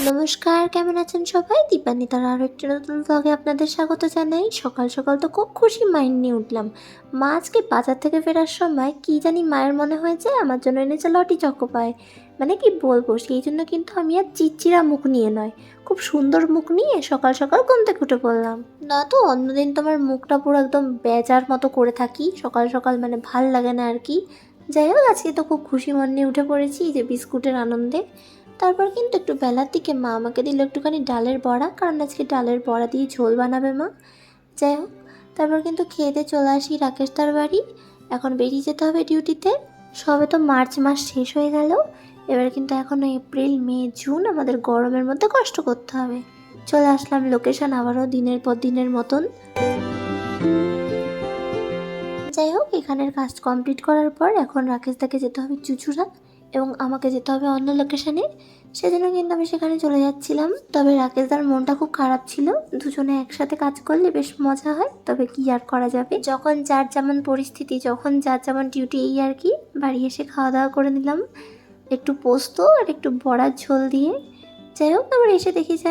নমস্কার, কেমন আছেন সবাই? দীপান্বিতার আরও একটি নতুন ভ্লগে আপনাদের স্বাগত জানাই। সকাল সকাল তো খুব খুশি মাইন্ড নিয়ে উঠলাম। মা আজকে বাজার থেকে ফেরার সময় কি জানি মায়ের মনে হয় যে আমার জন্য এনেছে লটি চকোপাই। মানে কি বলবো, সেই জন্য কিন্তু আমি আর চিড়চিড়া মুখ নিয়ে নয়, খুব সুন্দর মুখ নিয়ে সকাল সকাল ঘুম থেকে উঠে পড়লাম। না তো অন্যদিন তো আমার মুখটা পুরো একদম বেজার মতো করে থাকি সকাল সকাল, মানে ভাল লাগে না আর কি। যাই হোক, আজকে তো খুব খুশি মন নিয়ে উঠে পড়েছি যে বিস্কুটের আনন্দে। তারপর কিন্তু একটু বেলার দিকে মা আমাকে দিল একটুখানি ডালের বড়া, কারণ আজকে ডালের বড়া দিয়ে ঝোল বানাবে মা। যাই হোক, তারপর কিন্তু খেয়ে দিয়ে চলে আসি রাকেশ দার বাড়ি। এখন বেরিয়ে যেতে হবে ডিউটিতে। সবে তো মার্চ মাস শেষ হয়ে গেল, এবার কিন্তু এখনও এপ্রিল মে জুন আমাদের গরমের মধ্যে কষ্ট করতে হবে। চলে আসলাম লোকেশন আবারও দিনের পর দিনের মতন। যাই হোক, এখানের কাজ কমপ্লিট করার পর এখন রাকেশ দাকে যেতে হবে চুচুড়া এবং আমাকে যেতে হবে অন্য লোকেশানে। সেজন্য কিন্তু আমি সেখানে চলে যাচ্ছিলাম। তবে রাকেশদার মনটা খুব খারাপ ছিল। দুজনে একসাথে কাজ করলে বেশ মজা হয়, তবে কি আর করা যাবে, যখন যার যেমন পরিস্থিতি, যখন যার যেমন ডিউটি, এই আর কি। বাড়ি এসে খাওয়া দাওয়া করে নিলাম, একটু পোস্ত আর একটু বড়ার ঝোল দিয়ে। যাই হোক, তারপর এসে দেখি যে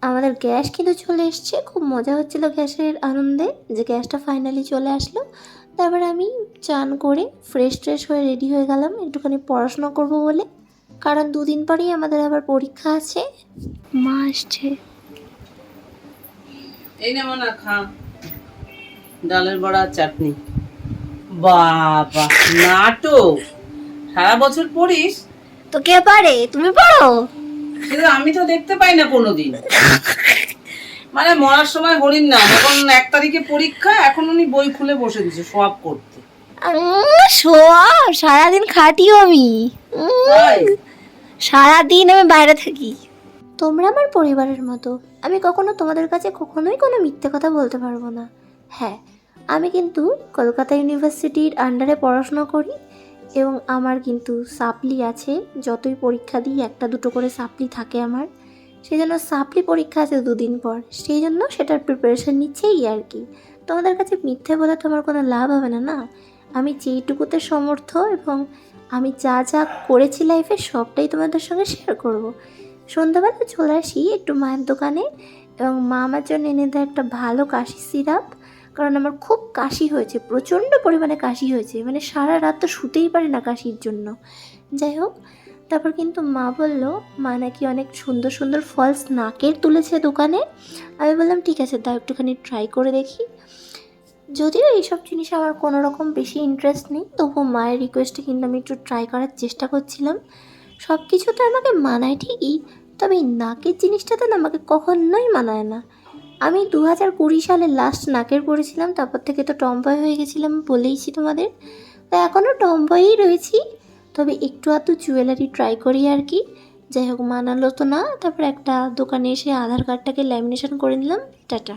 আমাদের গ্যাস কিন্তু চলে এসছে। খুব মজা হচ্ছিল গ্যাসের আনন্দে যে গ্যাসটা ফাইনালি চলে আসলো। তারপর আমি চান করে ফ্রেশ হয়ে রেডি হয়ে গেলাম একটুখানি পড়াশোনা করব বলে, কারণ দুদিন পরেই আমাদের আবার পরীক্ষা আছে। মা আসছে। এই না মানা খা ডালের বড়া চাটনি। বাবা নাটক, সারা বছর পড়িস? তো কে পারে, তুমি পড়ো? সেটা আমি তো দেখতে পাই না কোনোদিন। মানে মরার সময় হরিণ না, যখন 1 তারিখে পরীক্ষা, এখন উনি বই খুলে বসে দিচ্ছে সব করতে। সব সারাদিন খাটিও আমি, সারাদিন আমি বাইরে থাকি। তোমরা আমার পরিবারের মতো, আমি কখনো তোমাদের কাছে কখনোই কোনো মিথ্যে কথা বলতে পারবো না। হ্যাঁ, আমি কিন্তু কলকাতা ইউনিভার্সিটির আন্ডারে পড়াশোনা করি এবং আমার কিন্তু সাপ্লি আছে। যতই পরীক্ষা দিই 1-2 করে সাপ্লি থাকে আমার। সেই জন্য সাপ্লি পরীক্ষা আছে 2 দিন পর, সেই জন্য সেটার প্রিপারেশান নিচ্ছেই আর কি। তোমাদের কাছে মিথ্যে বলে তোমার কোনো লাভ হবে না, না। আমি যেইটুকুতে সমর্থ এবং আমি যা যা করেছি লাইফে সবটাই তোমাদের সঙ্গে শেয়ার করব। সন্ধ্যাবেলা চলে আসি একটু মায়ের দোকানে এবং মা আমার জন্য এনে দেয় একটা ভালো কাশি সিরাপ, কারণ আমার খুব কাশি হয়েছে, প্রচণ্ড পরিমাণে কাশি হয়েছে, মানে সারা রাত তো শুতেই পারি না কাশির জন্য। যাই হোক, তারপর কিন্তু মা বলল মা নাকি অনেক সুন্দর সুন্দর ফলস নাকের তুলেছে দোকানে। আমি বললাম ঠিক আছে, দাও একটুখানি ট্রাই করে দেখি। যদিও এইসব জিনিস আমার কোনো রকম বেশি ইন্টারেস্ট নেই, তবুও মায়ের রিকোয়েস্টে কিন্তু আমি একটু ট্রাই করার চেষ্টা করছিলাম। সব কিছু তো আমাকে মানায় ঠিকই, তবে এই নাকের জিনিসটাতে না আমাকে কখনোই মানায় না। আমি 2020 সালে লাস্ট নাকের পরেছিলাম, তারপর থেকে তো টমবয় হয়ে গেছিলাম, বলেইছি তোমাদের। তো এখনও টমবয়ই রয়েছি, তবে একটু আধটু জুয়েলারি ট্রাই করি আর কি। যাই হোক, মানালো তো না। তারপর একটা দোকানে এসে আধার কার্ডটাকে ল্যামিনেশন করে নিলাম। টাটা।